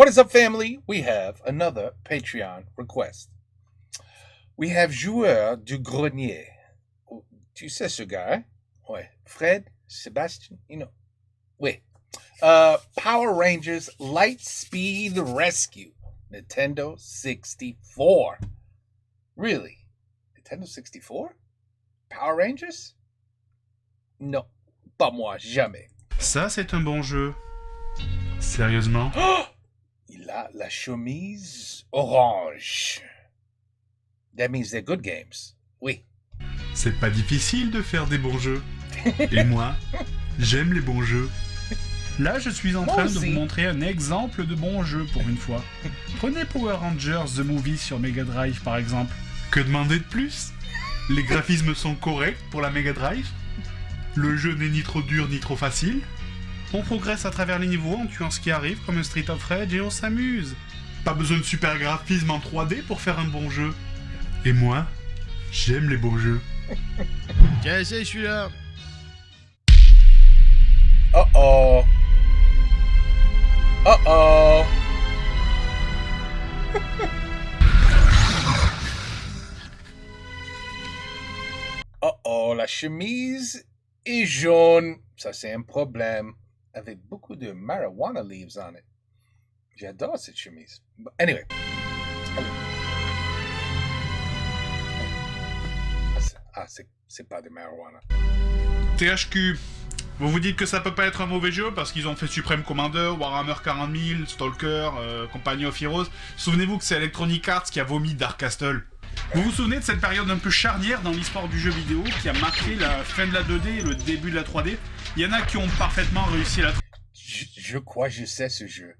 What is up, family? We have another Patreon request. We have Joueur du Grenier. Tu sais ce gars, hein? Ouais. Fred, Sébastien, you know. Oui. Power Rangers Lightspeed Rescue. Nintendo 64. Really? Nintendo 64? Power Rangers? Non. Pas moi, jamais. Ça, c'est un bon jeu. Sérieusement? Oh! Il a la chemise orange. That means they're good games. Oui. C'est pas difficile de faire des bons jeux. Et moi, j'aime les bons jeux. Là, je suis en train de vous montrer un exemple de bon jeu pour une fois. Prenez Power Rangers The Movie sur Mega Drive par exemple. Que demander de plus? Les graphismes sont corrects pour la Mega Drive. Le jeu n'est ni trop dur ni trop facile. On progresse à travers les niveaux en tuant ce qui arrive comme un Street of Rage et on s'amuse. Pas besoin de super graphisme en 3D pour faire un bon jeu. Et moi, j'aime les bons jeux. Tiens, c'est celui-là. Uh-oh. Uh-oh. Uh-oh, la chemise est jaune. Ça, c'est un problème. Avec beaucoup de marijuana leaves on it. J'adore cette chemise. But anyway. Ah, c'est pas de marijuana. THQ, vous vous dites que ça peut pas être un mauvais jeu parce qu'ils ont fait Supreme Commander, Warhammer 40 000, Stalker, Company of Heroes. Souvenez-vous que c'est Electronic Arts qui a vomi Dark Castle. Vous vous souvenez de cette période un peu charnière dans l'histoire du jeu vidéo qui a marqué la fin de la 2D et le début de la 3D? Il y en a qui ont parfaitement réussi la... Je crois que je sais ce jeu.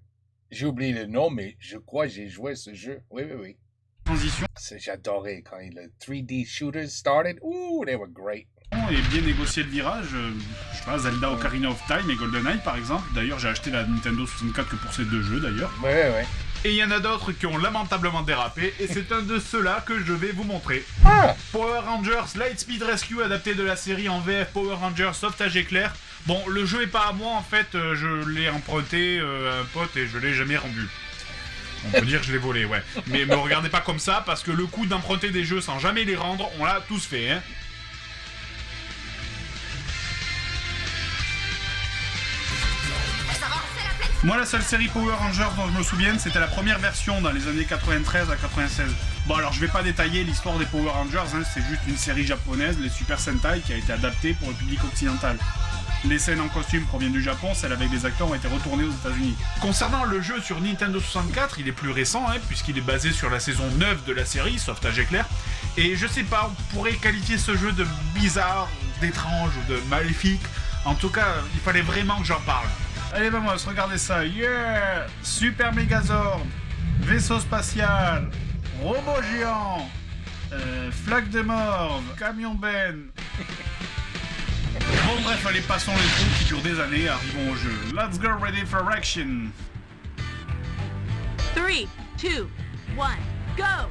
J'ai oublié le nom, mais je crois que j'ai joué ce jeu. Oui. Transition. J'adorais quand les 3D shooters started. Ooh, they were great. Et bien négocier le virage, je sais pas, Zelda Ocarina of Time et GoldenEye par exemple. D'ailleurs, j'ai acheté la Nintendo 64 que pour ces deux jeux d'ailleurs. Ouais. Et il y en a d'autres qui ont lamentablement dérapé, et c'est un de ceux-là que je vais vous montrer. Ah! Power Rangers Lightspeed Rescue, adapté de la série en VF Power Rangers Sauvetage Éclair. Bon, le jeu est pas à moi en fait, je l'ai emprunté à un pote et je l'ai jamais rendu. On peut dire que je l'ai volé, ouais. Mais me regardez pas comme ça, parce que le coup d'emprunter des jeux sans jamais les rendre, on l'a tous fait, hein. Moi, la seule série Power Rangers dont je me souviens, c'était la première version dans les années 93 à 96. Bon, alors je vais pas détailler l'histoire des Power Rangers, hein, c'est juste une série japonaise, les Super Sentai, qui a été adaptée pour le public occidental. Les scènes en costume proviennent du Japon, celles avec des acteurs ont été retournées aux États-Unis. Concernant le jeu sur Nintendo 64, il est plus récent, hein, puisqu'il est basé sur la saison 9 de la série, Sauvetage Éclair. Et je sais pas, on pourrait qualifier ce jeu de bizarre, d'étrange ou de maléfique. En tout cas, il fallait vraiment que j'en parle. Allez, vamos, regardez ça. Yeah! Super Megazord, vaisseau spatial, robot géant, flaque de morve, camion Ben. Bon, bref, allez, passons les trous qui durent des années, arrivons au jeu. Let's go, ready for action. 3, 2, 1, go!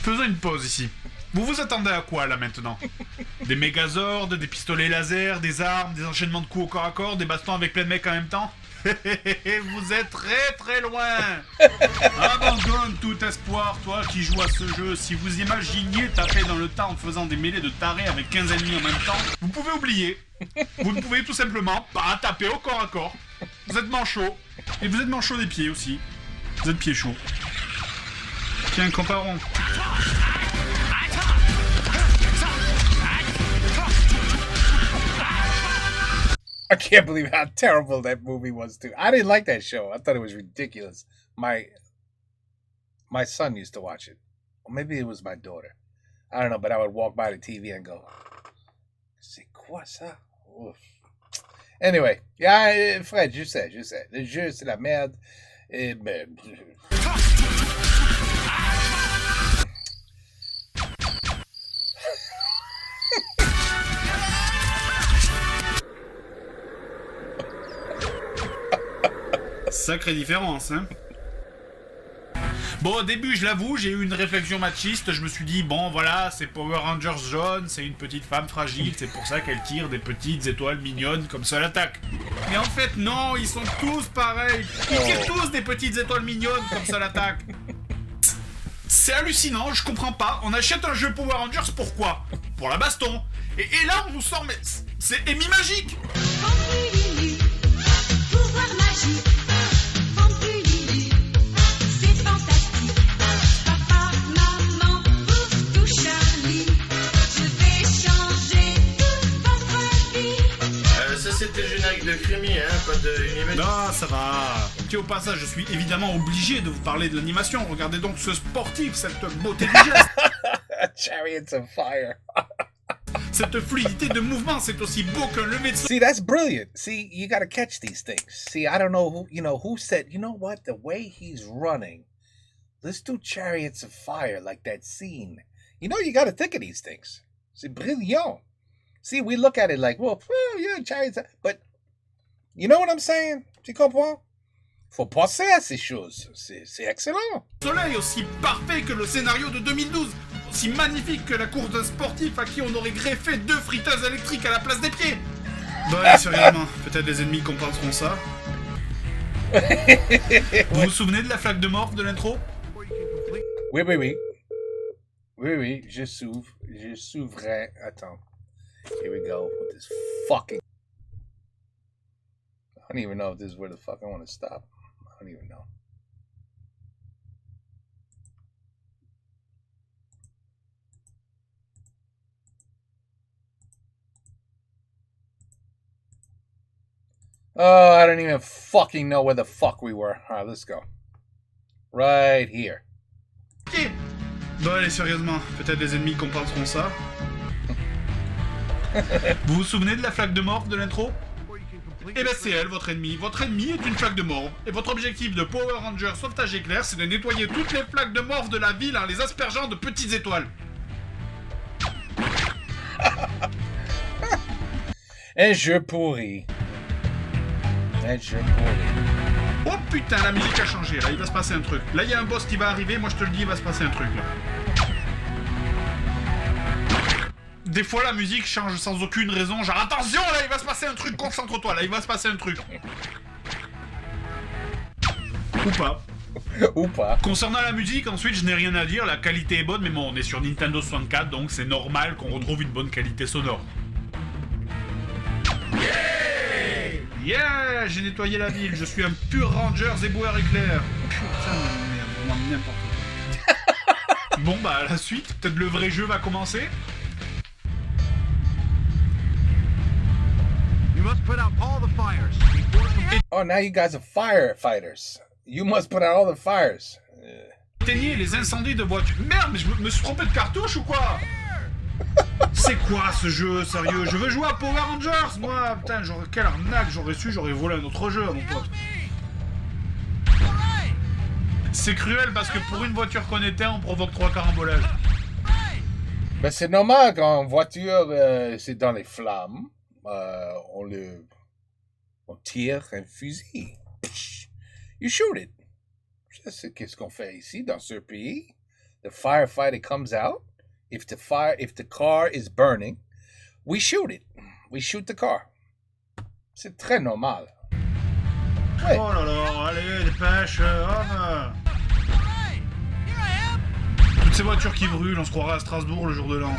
Faisons une pause ici. Vous vous attendez à quoi là maintenant? Des mégazords, des pistolets laser, des armes, des enchaînements de coups au corps à corps, des bastons avec plein de mecs en même temps? Vous êtes très loin. Abandonne tout espoir, toi qui joues à ce jeu. Si vous imaginiez taper dans le tas en faisant des mêlées de tarés avec 15 ennemis en même temps, vous pouvez oublier. Vous ne pouvez tout simplement pas taper au corps à corps. Vous êtes manchot. Et vous êtes manchot des pieds aussi. Vous êtes pieds chauds. Tiens, comparons. I can't believe how terrible that movie was too. I didn't like that show. I thought it was ridiculous. My son used to watch it. Or maybe it was my daughter. I don't know, but I would walk by the TV and go, c'est quoi ça? Ouf. Anyway, yeah, Fred, je sais. Le jeu, c'est la merde. Mais... Sacrée différence, hein. Bon, au début, je l'avoue, j'ai eu une réflexion machiste. Je me suis dit, bon, voilà, c'est Power Rangers jaune, c'est une petite femme fragile, c'est pour ça qu'elle tire des petites étoiles mignonnes comme seule attaque. Mais en fait, non, ils sont tous pareils. Ils tirent tous des petites étoiles mignonnes comme seule attaque. C'est hallucinant, je comprends pas. On achète un jeu Power Rangers, pourquoi? Pour la baston. Et là, on nous sort, mais c'est Amy magique. Fanfululu, pouvoir magique. Fanfululu, c'est fantastique. Papa, maman, pour tout Charlie, je vais changer toute votre vie. Ça c'était le générique de Crémy, hein, pas de Unimate. Non, ça va. Qui au passage, je suis évidemment obligé de vous parler de l'animation. Regardez donc ce sportif, cette beauté du geste. Chariots of Fire. Cette fluidité de mouvement, c'est aussi beau qu'un lever de See, that's brilliant. See, you gotta catch these things. See, I don't know who said, you know what, the way he's running, let's do Chariots of Fire, like that scene. You gotta think of these things. C'est brilliant. See, we look at it like, well, yeah, Chariots, but you know what I'm saying? Tu comprends? Faut penser à ces choses. C'est excellent. soleil, aussi parfait que le scénario de 2012, aussi magnifique que la course d'un sportif à qui on aurait greffé 2 friteuses électriques à la place des pieds. Bon, allez, sérieusement, peut-être les ennemis compenseront ça. Vous vous souvenez de la flaque de mort de l'intro? Oui. Oui, je s'ouvrais. Attends. Here we go with this fucking... I don't even know if this is where the fuck I want to stop. I don't even know. Oh, I don't even fucking know where the fuck we were. Alright, let's go. Right here. Bon, allez, sérieusement, peut-être les ennemis compenseront ça. Vous vous souvenez de la flaque de mort de l'intro? Eh ben c'est elle, votre ennemi. Votre ennemi est une flaque de mort. Et votre objectif de Power Ranger Sauvetage Éclair, c'est de nettoyer toutes les flaques de morve de la ville en les aspergeant de petites étoiles. Un jeu pourri. Un jeu pourri. Oh putain, la musique a changé, là, il va se passer un truc. Là, il y a un boss qui va arriver, moi je te le dis, il va se passer un truc, là. Des fois, la musique change sans aucune raison, genre attention, là, il va se passer un truc, concentre-toi, là, il va se passer un truc. Ou pas. Ou pas. Concernant la musique, ensuite, je n'ai rien à dire, la qualité est bonne, mais bon, on est sur Nintendo 64, donc c'est normal qu'on retrouve une bonne qualité sonore. Yeah, j'ai nettoyé la ville, je suis un pur Ranger éboueur éclair. Putain, merde, vraiment n'importe quoi. Bon, bah, la suite, peut-être le vrai jeu va commencer. You must put out all the fires. Oh, now you guys are firefighters. You must put out all the fires. Éteignez les incendies de voitures. Merde, mais je me suis trompé de cartouche ou quoi? C'est quoi ce jeu, sérieux? Je veux jouer à Power Rangers, moi. Putain, quelle arnaque, j'aurais su, j'aurais volé un autre jeu, mon pote. C'est cruel parce que pour une voiture qu'on éteint, on provoque 3 carambolages. Ben, c'est normal quand une voiture, c'est dans les flammes. On tire un fusil. Psh, you shoot it. C'est qu'est-ce qu'on fait ici dans ce pays. The firefighter comes out. If the car is burning, we shoot it. We shoot the car. C'est très normal. Ouais. Oh là là, allez, dépêche, homme. Toutes ces voitures qui brûlent, on se croirait à Strasbourg le jour de l'an.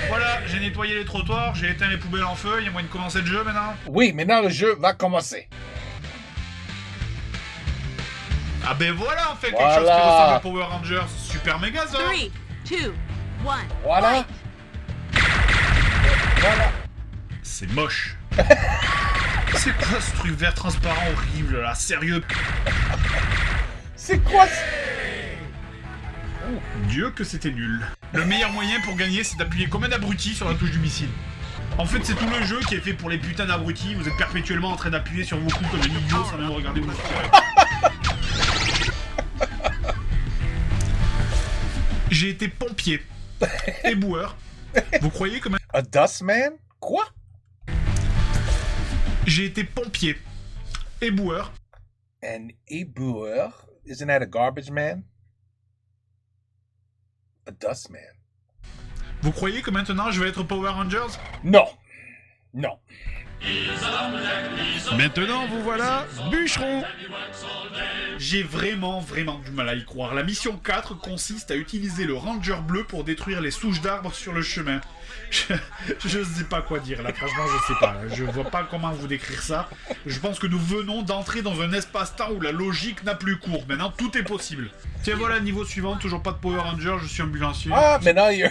Voilà, j'ai nettoyé les trottoirs, j'ai éteint les poubelles en feu, il y a moyen de commencer le jeu maintenant? Oui, maintenant le jeu va commencer. Ah ben voilà, on fait quelque Voilà. chose qui ressemble à Power Rangers, super méga ça. 3, 2, 1. Voilà. Voilà. C'est moche. C'est quoi ce truc vert transparent horrible là, sérieux? C'est quoi ça? Dieu que c'était nul. Le meilleur moyen pour gagner, c'est d'appuyer comme un abruti sur la touche du missile. En fait, c'est tout le jeu qui est fait pour les putains d'abrutis. Vous êtes perpétuellement en train d'appuyer sur vos coups comme un idiot sans même regarder où vous tirez. J'ai été pompier, éboueur. Vous croyez que A Dustman? Quoi? J'ai été pompier, éboueur. And Ebuer, isn't that a garbage man? A dust man. Vous croyez que maintenant je vais être Power Rangers? Non. Non. Maintenant, vous voilà, bûcheron. J'ai vraiment du mal à y croire. La mission 4 consiste à utiliser le Ranger bleu pour détruire les souches d'arbres sur le chemin. Je sais pas quoi dire là, franchement je sais pas. Je vois pas comment vous décrire ça. Je pense que nous venons d'entrer dans un espace-temps où la logique n'a plus cours. Maintenant tout est possible. Tiens voilà, niveau suivant, toujours pas de Power Ranger, je suis ambulancier. Ah, mais now you're...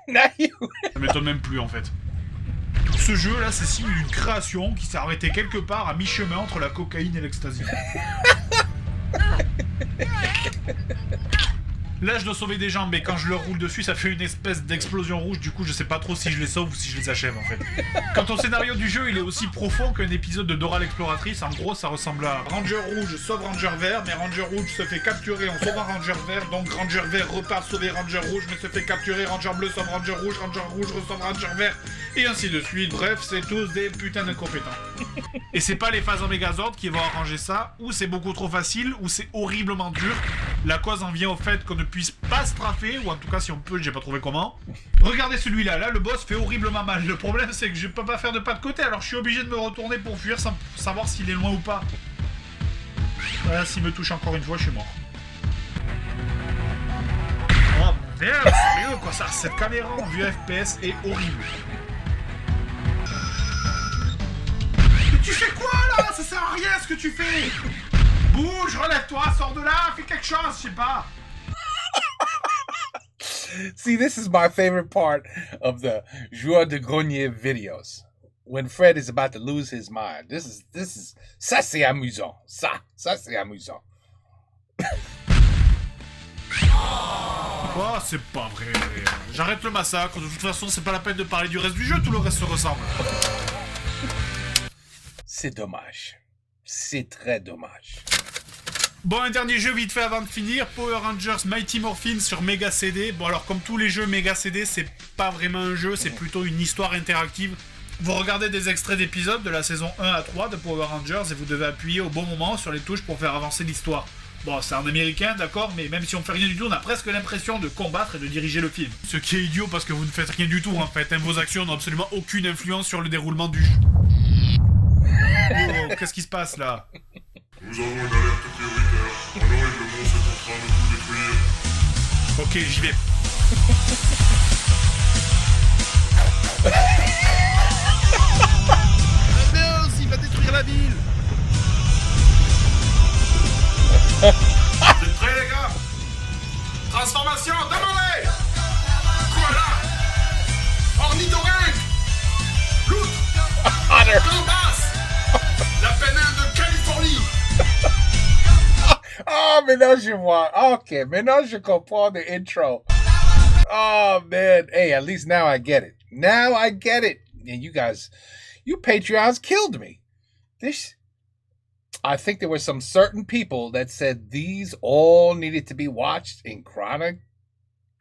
now you... Ça m'étonne même plus en fait. Ce jeu là c'est signe d'une création qui s'est arrêtée quelque part à mi-chemin entre la cocaïne et l'ecstasy. Là je dois sauver des gens mais quand je leur roule dessus ça fait une espèce d'explosion rouge, du coup je sais pas trop si je les sauve ou si je les achève en fait. Quant au scénario du jeu, il est aussi profond qu'un épisode de Dora l'exploratrice. En gros ça ressemble à Ranger rouge sauve Ranger vert, mais Ranger rouge se fait capturer en sauvant Ranger vert, donc Ranger vert repart sauver Ranger rouge mais se fait capturer, Ranger bleu sauve Ranger rouge resauve Ranger vert, et ainsi de suite. Bref, c'est tous des putains d'incompétents. Et c'est pas les phases en Megazord qui vont arranger ça, ou c'est beaucoup trop facile, ou c'est horriblement dur. La cause en vient au fait qu'on ne puisse pas straffer, ou en tout cas si on peut, j'ai pas trouvé comment. Regardez celui-là, là le boss fait horriblement mal. Le problème c'est que je peux pas faire de pas de côté, alors je suis obligé de me retourner pour fuir sans savoir s'il est loin ou pas. Voilà, s'il me touche encore une fois, je suis mort. Oh merde, sérieux quoi, ça, cette caméra en vue FPS est horrible. Mais tu fais quoi là? Ça sert à rien ce que tu fais. Bouge, relève-toi, sors de là, fais quelque chose, je sais pas. See, this is my favorite part of the Joueur de Grenier videos. When Fred is about to lose his mind. This is, ça c'est amusant. Ça c'est amusant. Oh, c'est pas vrai. J'arrête le massacre, de toute façon, c'est pas la peine de parler du reste du jeu, tout le reste se ressemble. C'est dommage. C'est très dommage. Bon, un dernier jeu vite fait avant de finir, Power Rangers Mighty Morphin sur Mega CD. Bon alors comme tous les jeux Mega CD, c'est pas vraiment un jeu, c'est plutôt une histoire interactive. Vous regardez des extraits d'épisodes de la saison 1 à 3 de Power Rangers et vous devez appuyer au bon moment sur les touches pour faire avancer l'histoire. Bon, c'est en américain, d'accord, mais même si on fait rien du tout, on a presque l'impression de combattre et de diriger le film. Ce qui est idiot parce que vous ne faites rien du tout en fait, vos actions n'ont absolument aucune influence sur le déroulement du jeu. Oh, qu'est-ce qui se passe là? Nous avons une alerte prioritaire. Alors le monstre est en train de tout détruire. Ok, j'y vais. Non, il va détruire la ville. Vous êtes prêts les gars? Transformation, demandez! Voilà! Ornithorynque! Loutre! Gambasse! La péninsule de Californie! Oh, maintenant je vois. Okay, maintenant je comprends the intro. Oh, man. Hey, at least now I get it. Now I get it. And you guys, you Patreons killed me. I think there were some certain people that said these all needed to be watched in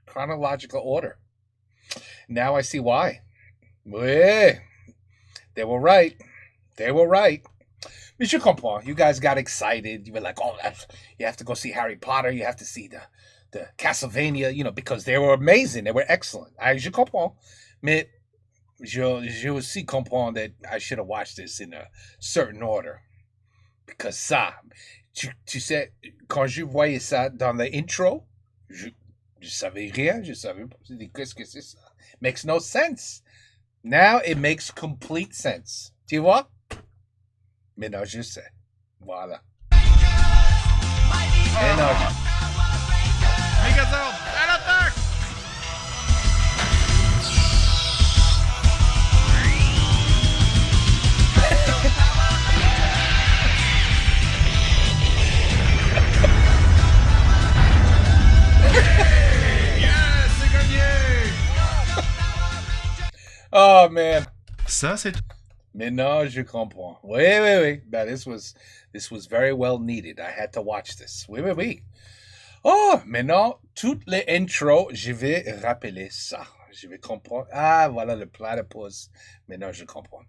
chronological order. Now I see why. Ouais. They were right. They were right. Mais je comprends. You guys got excited. You were like, oh, you have to go see Harry Potter. You have to see the Castlevania, you know, because they were amazing. They were excellent. Je comprends. Mais je aussi comprends that I should have watched this in a certain order. Because ça, tu sais, quand je voyais ça dans the intro, je savais rien. Je savais pas. Je dis, qu'est-ce que c'est ça? Makes no sense. Now it makes complete sense. Tu vois? Mais non, je sais. Voilà. Mais non, Megazord, à l'attaque! Yes, c'est gagné! Oh, man. Ça, c'est... Mais non, je comprends. Oui. But this was very well needed. I had to watch this. Oui. Oh, maintenant, toutes les intros, je vais rappeler ça. Je vais comprendre. Ah, voilà le platypus. Maintenant, je comprends.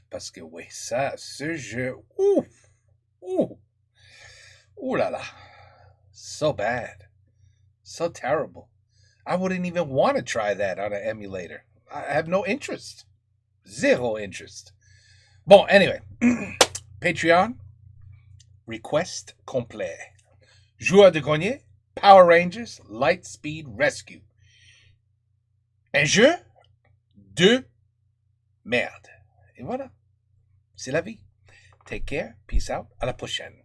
Parce que oui, ça, ce jeu, ouh. Ooh la la. So bad. So terrible. I wouldn't even want to try that on an emulator. I have no interest. Zero interest. Bon, anyway. Patreon. Request complet. Joueur de grenier. Power Rangers. Lightspeed Rescue. Un jeu de merde. Et voilà. C'est la vie. Take care. Peace out. À la prochaine.